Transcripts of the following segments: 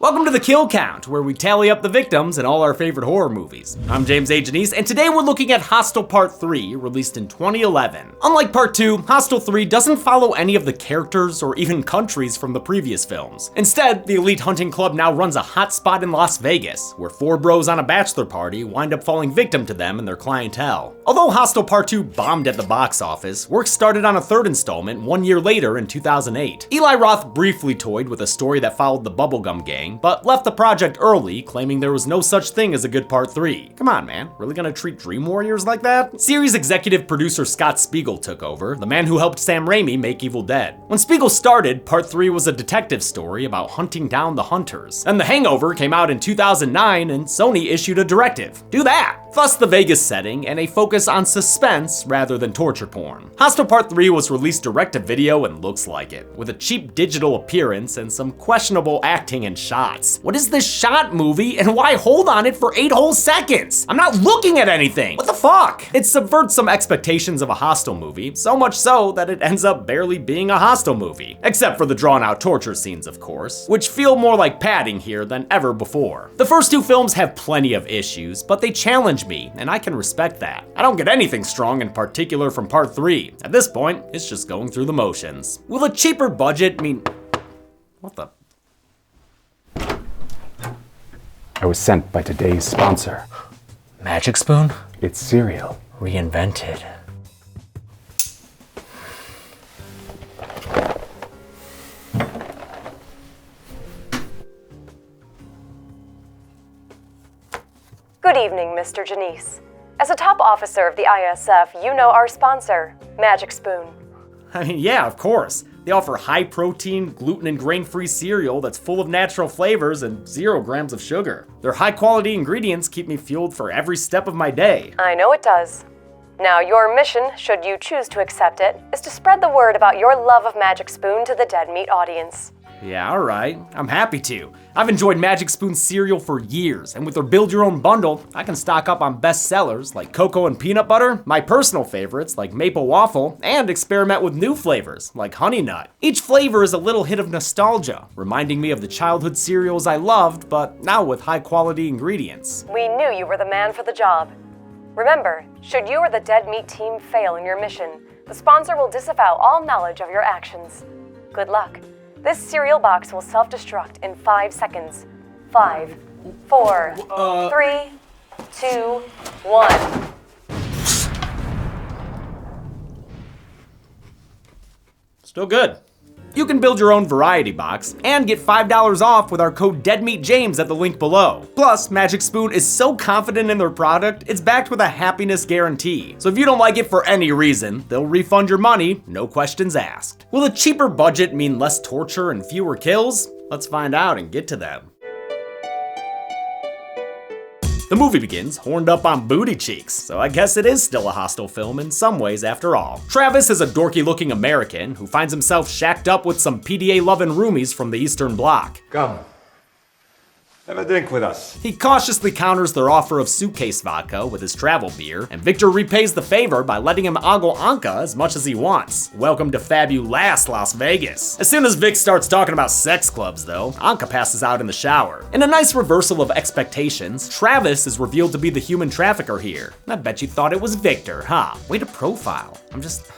Welcome to the Kill Count, where we tally up the victims in all our favorite horror movies. I'm James A. Janice, and today we're looking at Hostel Part 3, released in 2011. Unlike Part 2, Hostel 3 doesn't follow any of the characters or even countries from the previous films. Instead, the elite hunting club now runs a hotspot in Las Vegas, where four bros on a bachelor party wind up falling victim to them and their clientele. Although Hostel Part 2 bombed at the box office, work started on a third installment 1 year later in 2008. Eli Roth briefly toyed with a story that followed the Bubblegum Gang, but left the project early, claiming there was no such thing as a good Part 3. Come on, man, really gonna treat Dream Warriors like that? Series executive producer Scott Spiegel took over, the man who helped Sam Raimi make Evil Dead. When Spiegel started, Part 3 was a detective story about hunting down the hunters. And The Hangover came out in 2009, and Sony issued a directive. Do that! Thus the Vegas setting and a focus on suspense rather than torture porn. Hostel Part 3 was released direct-to-video and looks like it, with a cheap digital appearance and some questionable acting and shots. What is this shot movie, and why hold on it for 8 whole seconds? I'm not looking at anything! What the fuck? It subverts some expectations of a Hostel movie, so much so that it ends up barely being a Hostel movie. Except for the drawn-out torture scenes, of course, which feel more like padding here than ever before. The first two films have plenty of issues, but they challenge me, and I can respect that. I don't get anything strong in particular from Part 3. At this point, it's just going through the motions. Will a cheaper budget mean... What the... I was sent by today's sponsor. Magic Spoon? It's cereal. Reinvented. Good evening, Mr. Janice. As a top officer of the ISF, you know our sponsor, Magic Spoon. I mean, yeah, of course. They offer high-protein, gluten and grain-free cereal that's full of natural flavors and 0 grams of sugar. Their high-quality ingredients keep me fueled for every step of my day. I know it does. Now, your mission, should you choose to accept it, is to spread the word about your love of Magic Spoon to the Dead Meat audience. Yeah, alright. I'm happy to. I've enjoyed Magic Spoon cereal for years, and with their Build Your Own bundle, I can stock up on bestsellers like cocoa and peanut butter, my personal favorites like maple waffle, and experiment with new flavors like honey nut. Each flavor is a little hit of nostalgia, reminding me of the childhood cereals I loved, but now with high-quality ingredients. We knew you were the man for the job. Remember, should you or the Dead Meat team fail in your mission, the sponsor will disavow all knowledge of your actions. Good luck. This cereal box will self-destruct in 5 seconds. 5, 4, 3, 2, 1. Still good. You can build your own variety box and get $5 off with our code DEADMEATJAMES at the link below. Plus, Magic Spoon is so confident in their product, it's backed with a happiness guarantee. So if you don't like it for any reason, they'll refund your money, no questions asked. Will a cheaper budget mean less torture and fewer kills? Let's find out and get to them. The movie begins horned up on booty cheeks, so I guess it is still a Hostel film in some ways after all. Travis is a dorky-looking American who finds himself shacked up with some PDA-loving roomies from the Eastern Bloc. Come. Have a drink with us. He cautiously counters their offer of suitcase vodka with his travel beer, and Victor repays the favor by letting him ogle Anka as much as he wants. Welcome to fabulous Las Vegas. As soon as Vic starts talking about sex clubs, though, Anka passes out in the shower. In a nice reversal of expectations, Travis is revealed to be the human trafficker here. I bet you thought it was Victor, huh? Way to profile. I'm just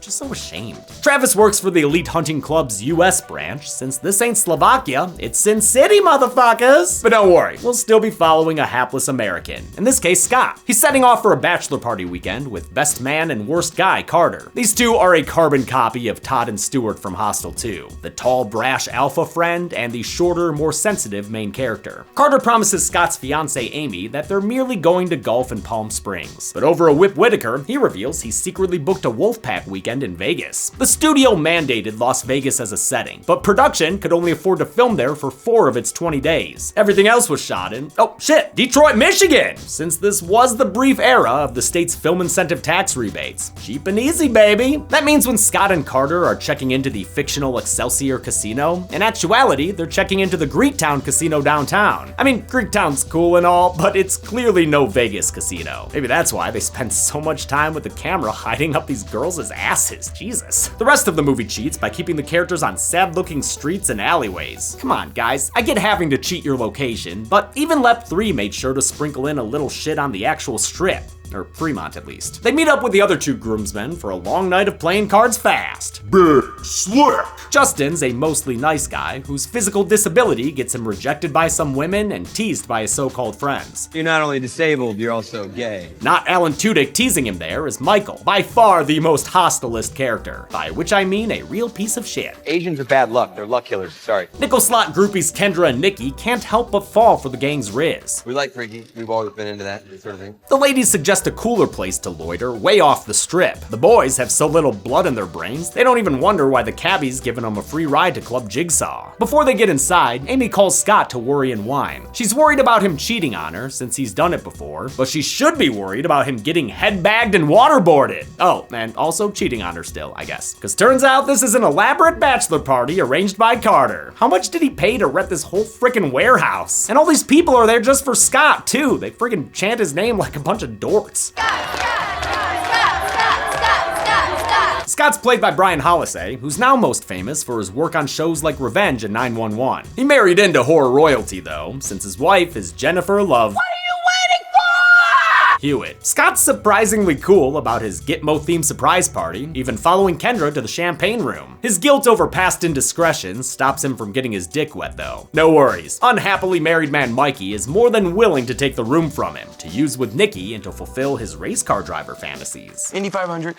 so ashamed. Travis works for the Elite Hunting Club's US branch. Since this ain't Slovakia, it's Sin City, motherfuckers! But don't worry, we'll still be following a hapless American. In this case, Scott. He's setting off for a bachelor party weekend with best man and worst guy, Carter. These two are a carbon copy of Todd and Stewart from Hostel 2. The tall, brash alpha friend and the shorter, more sensitive main character. Carter promises Scott's fiancée, Amy, that they're merely going to golf in Palm Springs. But over a Whip Whitaker, he reveals he's secretly booked a Wolfpack weekend in Vegas. The studio mandated Las Vegas as a setting, but production could only afford to film there for 4 of its 20 days. Everything else was shot in, oh shit, Detroit, Michigan! Since this was the brief era of the state's film incentive tax rebates. Cheap and easy, baby! That means when Scott and Carter are checking into the fictional Excelsior Casino, in actuality, they're checking into the Greektown Casino downtown. I mean, Greektown's cool and all, but it's clearly no Vegas casino. Maybe that's why they spend so much time with the camera hiding up these girls' asses, Jesus. The rest of the movie cheats by keeping the characters on sad-looking streets and alleyways. Come on, guys, I get having to cheat your location, but even Lep 3 made sure to sprinkle in a little shit on the actual strip. Or Fremont, at least. They meet up with the other two groomsmen for a long night of playing cards fast. Big slick! Justin's a mostly nice guy whose physical disability gets him rejected by some women and teased by his so-called friends. You're not only disabled, you're also gay. Not Alan Tudyk teasing him there is Michael, by far the most hostilist character, by which I mean a real piece of shit. Asians are bad luck. They're luck killers. Sorry. Nickel slot groupies Kendra and Nikki can't help but fall for the gang's riz. We like freaky. We've always been into that sort of thing. The ladies suggest a cooler place to loiter, way off the strip. The boys have so little blood in their brains, they don't even wonder why the cabbie's giving them a free ride to Club Jigsaw. Before they get inside, Amy calls Scott to worry and whine. She's worried about him cheating on her, since he's done it before, but she should be worried about him getting headbagged and waterboarded. Oh, and also cheating on her still, I guess. Cause turns out this is an elaborate bachelor party arranged by Carter. How much did he pay to rent this whole freaking warehouse? And all these people are there just for Scott, too. They freaking chant his name like a bunch of dorks. Scott's played by Brian Holliday, who's now most famous for his work on shows like Revenge and 911. He married into horror royalty though, since his wife is Jennifer Love. What are you waiting for? Hewitt. Scott's surprisingly cool about his Gitmo-themed surprise party, even following Kendra to the champagne room. His guilt over past indiscretions stops him from getting his dick wet though. No worries, unhappily married man Mikey is more than willing to take the room from him, to use with Nikki and to fulfill his race car driver fantasies. Indy 500.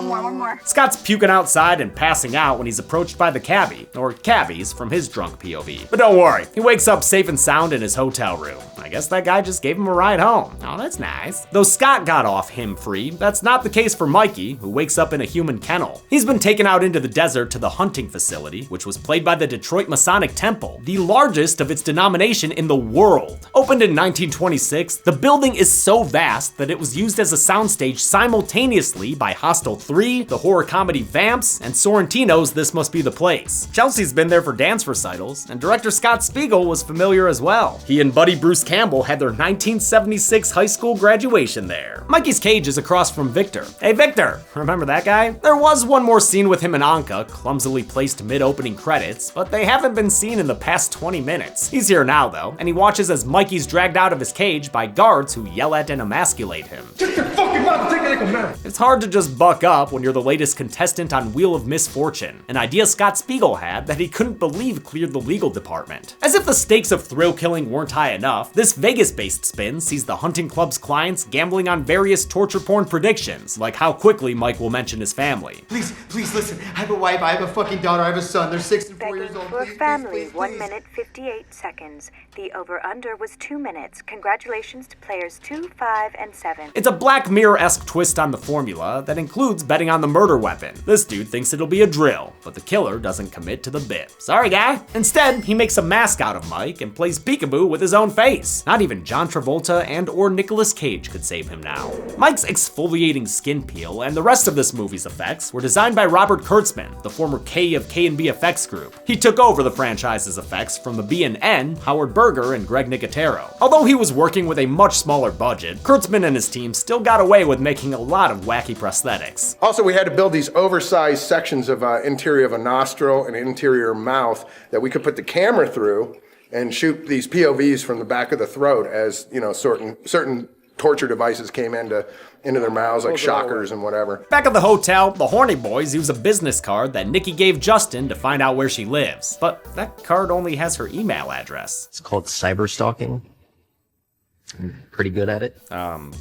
One more. Scott's puking outside and passing out when he's approached by the cabbie, or cabbies from his drunk POV. But don't worry, he wakes up safe and sound in his hotel room. I guess that guy just gave him a ride home. Oh, that's nice. Though Scott got off him free, that's not the case for Mikey, who wakes up in a human kennel. He's been taken out into the desert to the hunting facility, which was played by the Detroit Masonic Temple, the largest of its denomination in the world. Opened in 1926, the building is so vast that it was used as a soundstage simultaneously by Hostel 3, the horror comedy Vamps, and Sorrentino's This Must Be the Place. Chelsea's been there for dance recitals, and director Scott Spiegel was familiar as well. He and buddy Bruce Campbell had their 1976 high school graduation there. Mikey's cage is across from Victor. Hey Victor, remember that guy? There was one more scene with him and Anka, clumsily placed mid-opening credits, but they haven't been seen in the past 20 minutes. He's here now though, and he watches as Mikey's dragged out of his cage by guards who yell at and emasculate him. Take your fucking mouth and take it like a man! It's hard to just buck up when you're the latest contestant on Wheel of Misfortune, an idea Scott Spiegel had that he couldn't believe cleared the legal department. As if the stakes of thrill killing weren't high enough, this Vegas-based spin sees the hunting club's clients gambling on various torture porn predictions, like how quickly Mike will mention his family. Please listen. I have a wife, I have a fucking daughter, I have a son. They're 6 and 4 years old. For Please, family, please, 1 please. minute 58 seconds. The over-under was 2 minutes. Congratulations to players 2, 5, and 7. It's a Black Mirror-esque twist on the formula that includes betting on the murder weapon. This dude thinks it'll be a drill, but the killer doesn't commit to the bit. Sorry, guy. Instead, he makes a mask out of Mike and plays peekaboo with his own face. Not even John Travolta and or Nicolas Cage could save him now. Mike's exfoliating skin peel and the rest of this movie's effects were designed by Robert Kurtzman, the former K of K&B Effects Group. He took over the franchise's effects from the B&N, Howard Berger, and Greg Nicotero. Although he was working with a much smaller budget, Kurtzman and his team still got away with making a lot of wacky prosthetics. Also, we had to build these oversized sections of interior of a nostril and interior mouth that we could put the camera through and shoot these POVs from the back of the throat as, you know, certain torture devices came into their mouths, like shockers and whatever. Back at the hotel, the horny boys use a business card that Nikki gave Justin to find out where she lives. But that card only has her email address. It's called cyber stalking. I'm pretty good at it.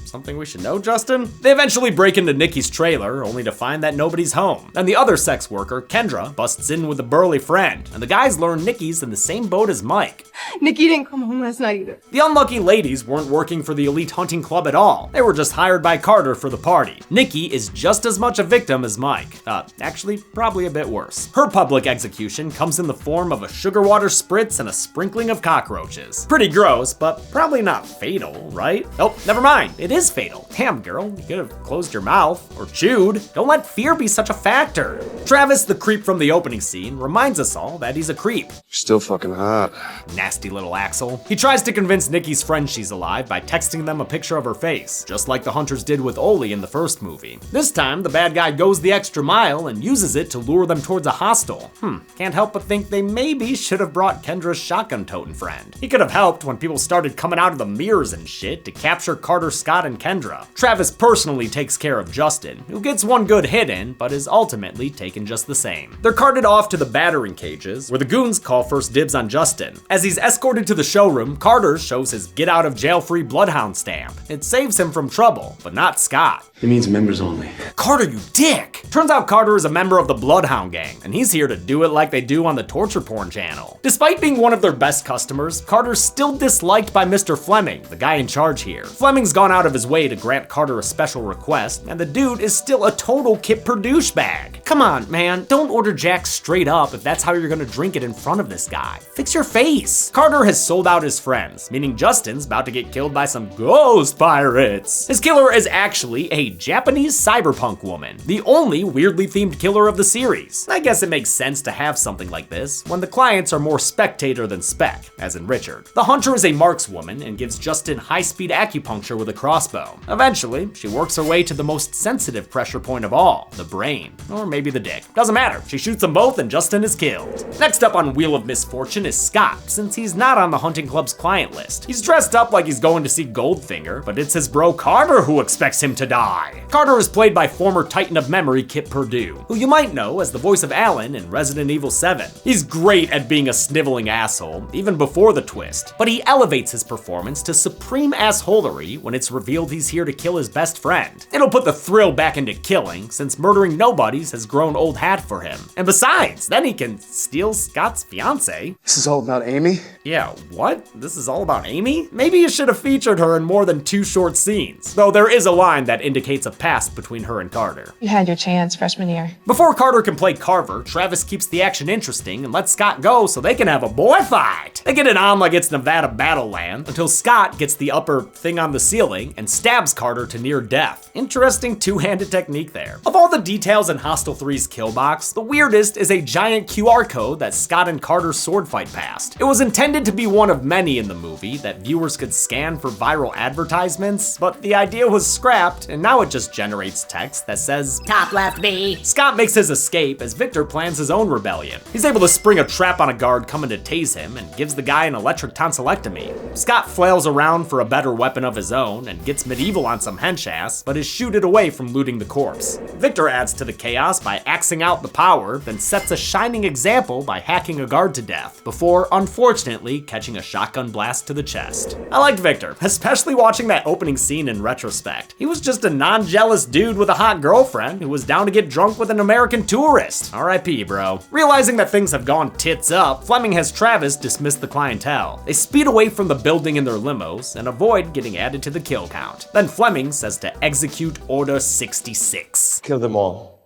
Something we should know, Justin? They eventually break into Nikki's trailer, only to find that nobody's home. And the other sex worker, Kendra, busts in with a burly friend, and the guys learn Nikki's in the same boat as Mike. Nikki didn't come home last night either. The unlucky ladies weren't working for the elite hunting club at all. They were just hired by Carter for the party. Nikki is just as much a victim as Mike. Actually, probably a bit worse. Her public execution comes in the form of a sugar water spritz and a sprinkling of cockroaches. Pretty gross, but probably not fatal. fatal, right? Oh, never mind, it is fatal. Damn, girl, you could have closed your mouth or chewed. Don't let fear be such a factor. Travis, the creep from the opening scene, reminds us all that he's a creep. Still fucking hot. Nasty little Axel. He tries to convince Nikki's friend she's alive by texting them a picture of her face, just like the hunters did with Oli in the first movie. This time, the bad guy goes the extra mile and uses it to lure them towards a hostel. Can't help but think they maybe should have brought Kendra's shotgun-toting friend. He could have helped when people started coming out of the mirrors and shit to capture Carter, Scott, and Kendra. Travis personally takes care of Justin, who gets one good hit in, but is ultimately taken just the same. They're carted off to the battering cages, where the goons call first dibs on Justin. As he's escorted to the showroom, Carter shows his get-out-of-jail-free bloodhound stamp. It saves him from trouble, but not Scott. It means members only. Carter, you dick! Turns out Carter is a member of the Bloodhound Gang, and he's here to do it like they do on the torture porn channel. Despite being one of their best customers, Carter's still disliked by Mr. Fleming, the guy in charge here. Fleming's gone out of his way to grant Carter a special request, and the dude is still a total Kipper douchebag. Come on, man, don't order Jack straight up if that's how you're gonna drink it in front of this guy. Fix your face. Carter has sold out his friends, meaning Justin's about to get killed by some ghost pirates. His killer is actually a Japanese cyberpunk woman, the only weirdly themed killer of the series. I guess it makes sense to have something like this when the clients are more spectator than spec, as in Richard. The hunter is a markswoman and gives Justin high-speed acupuncture with a crossbow. Eventually, she works her way to the most sensitive pressure point of all, the brain, or maybe the dick. Doesn't matter, she shoots them both and Justin is killed. Next up on Wheel of Misfortune is Scott, since he's not on the hunting club's client list. He's dressed up like he's going to see Goldfinger, but it's his bro Carter who expects him to die. Carter is played by former Titan of Memory Kip Purdue, who you might know as the voice of Alan in Resident Evil 7. He's great at being a sniveling asshole, even before the twist, but he elevates his performance to supreme assholery when it's revealed he's here to kill his best friend. It'll put the thrill back into killing, since murdering nobodies has grown old hat for him. And besides, then he can steal Scott's fiance. This is all about Amy? Yeah, what? This is all about Amy? Maybe you should have featured her in more than 2 short scenes, though there is a line that indicates a past between her and Carter. You had your chance freshman year. Before Carter can play Carver, Travis keeps the action interesting and lets Scott go so they can have a boy fight. They get it on like it's Nevada Battleland until Scott gets the upper thing on the ceiling and stabs Carter to near death. Interesting two-handed technique there. Of all the details in Hostel 3's kill box, the weirdest is a giant QR code that Scott and Carter's sword fight passed. It was intended to be one of many in the movie that viewers could scan for viral advertisements, but the idea was scrapped and now it just generates text that says, "Top left B." Scott makes his escape as Victor plans his own rebellion. He's able to spring a trap on a guard coming to tase him and gives the guy an electric tonsillectomy. Scott flails around for a better weapon of his own and gets medieval on some hench ass, but is shooted away from looting the corpse. Victor adds to the chaos by axing out the power, then sets a shining example by hacking a guard to death, before unfortunately catching a shotgun blast to the chest. I liked Victor, especially watching that opening scene in retrospect. He was just a non-jealous dude with a hot girlfriend who was down to get drunk with an American tourist. R.I.P. bro. Realizing that things have gone tits up, Fleming has Travis dismiss the clientele. They speed away from the building in their limos and avoid getting added to the kill count. Then Fleming says to execute Order 66. Kill them all.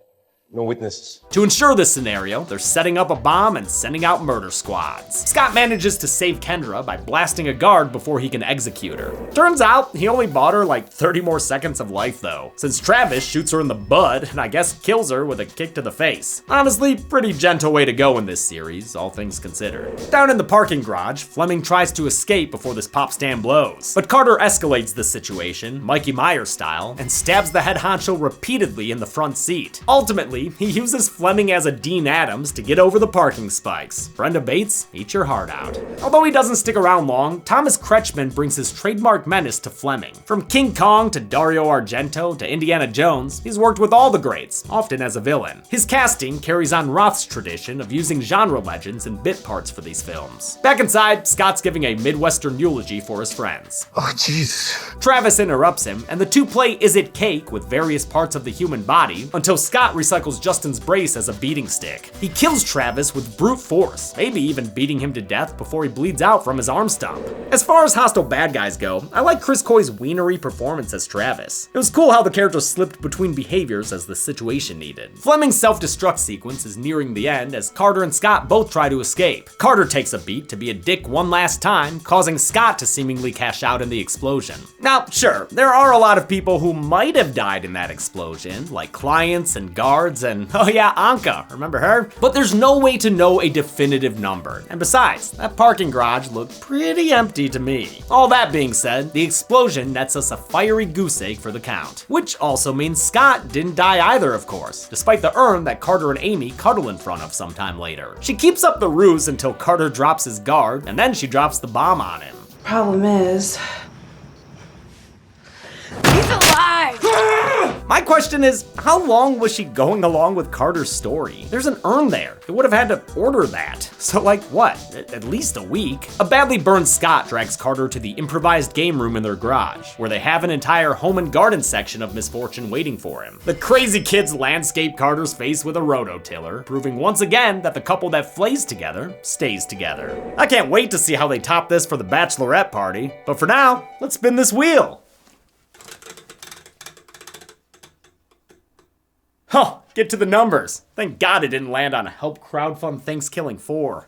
No witnesses. To ensure this scenario, they're setting up a bomb and sending out murder squads. Scott manages to save Kendra by blasting a guard before he can execute her. Turns out, he only bought her like 30 more seconds of life though, since Travis shoots her in the butt and I guess kills her with a kick to the face. Honestly, pretty gentle way to go in this series, all things considered. Down in the parking garage, Fleming tries to escape before this pop stand blows, but Carter escalates the situation, Mikey Myers style, and stabs the head honcho repeatedly in the front seat. Ultimately, he uses Fleming as a Dean Adams to get over the parking spikes. Brenda Bates, eat your heart out. Although he doesn't stick around long, Thomas Kretschmann brings his trademark menace to Fleming. From King Kong to Dario Argento to Indiana Jones, he's worked with all the greats, often as a villain. His casting carries on Roth's tradition of using genre legends and bit parts for these films. Back inside, Scott's giving a Midwestern eulogy for his friends. Oh, Jesus. Travis interrupts him, and the two play Is It Cake with various parts of the human body until Scott recycles cycles Justin's brace as a beating stick. He kills Travis with brute force, maybe even beating him to death before he bleeds out from his arm stump. As far as hostile bad guys go, I like Chris Coy's wienery performance as Travis. It was cool how the character slipped between behaviors as the situation needed. Fleming's self-destruct sequence is nearing the end as Carter and Scott both try to escape. Carter takes a beat to be a dick one last time, causing Scott to seemingly cash out in the explosion. Now, sure, there are a lot of people who might have died in that explosion, like clients and guards and, oh yeah, Anka, remember her? But there's no way to know a definitive number, and besides, that parking garage looked pretty empty to me. All that being said, the explosion nets us a fiery goose egg for the count, which also means Scott didn't die either, of course, despite the urn that Carter and Amy cuddle in front of sometime later. She keeps up the ruse until Carter drops his guard, and then she drops the bomb on him. Problem is, he's alive! My question is, how long was she going along with Carter's story? There's an urn there. It would have had to order that. So like what, at least a week? A badly burned Scott drags Carter to the improvised game room in their garage, where they have an entire home and garden section of misfortune waiting for him. The crazy kids landscape Carter's face with a rototiller, proving once again that the couple that flays together stays together. I can't wait to see how they top this for the bachelorette party, but for now, let's spin this wheel. Huh, get to the numbers. Thank God it didn't land on Help Crowdfund Thanksgiving 4.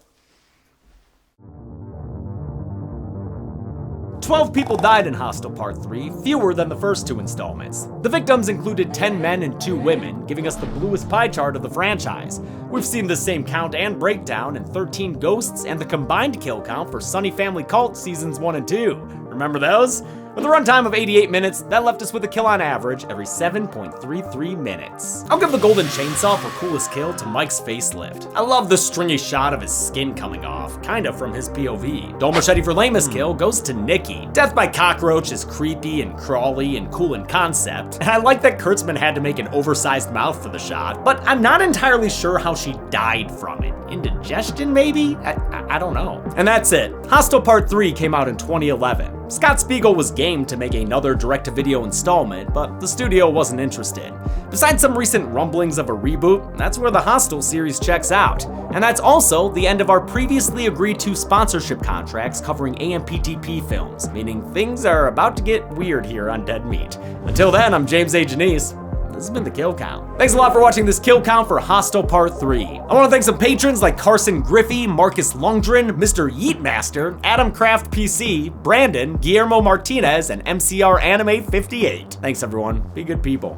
12 people died in Hostel Part 3, fewer than the first two installments. The victims included 10 men and 2 women, giving us the bluest pie chart of the franchise. We've seen the same count and breakdown in 13 Ghosts and the combined kill count for Sunny Family Cult Seasons 1 and 2. Remember those? With a runtime of 88 minutes, that left us with a kill on average every 7.33 minutes. I'll give the golden chainsaw for coolest kill to Mike's facelift. I love the stringy shot of his skin coming off, kinda from his POV. Dull machete for lamest kill goes to Nikki. Death by cockroach is creepy and crawly and cool in concept. And I like that Kurtzman had to make an oversized mouth for the shot, but I'm not entirely sure how she died from it. Indigestion, maybe? I don't know. And that's it. Hostel Part 3 came out in 2011. Scott Spiegel was game to make another direct-to-video installment, but the studio wasn't interested. Besides some recent rumblings of a reboot, that's where the Hostel series checks out. And that's also the end of our previously agreed to sponsorship contracts covering AMPTP films, meaning things are about to get weird here on Dead Meat. Until then, I'm James A. Janice. This has been the Kill Count. Thanks a lot for watching this Kill Count for Hostel Part 3. I want to thank some patrons like Carson Griffey, Marcus Lundgren, Mr. Yeetmaster, Adam Craft PC, Brandon, Guillermo Martinez, and MCR Anime 58. Thanks everyone. Be good people.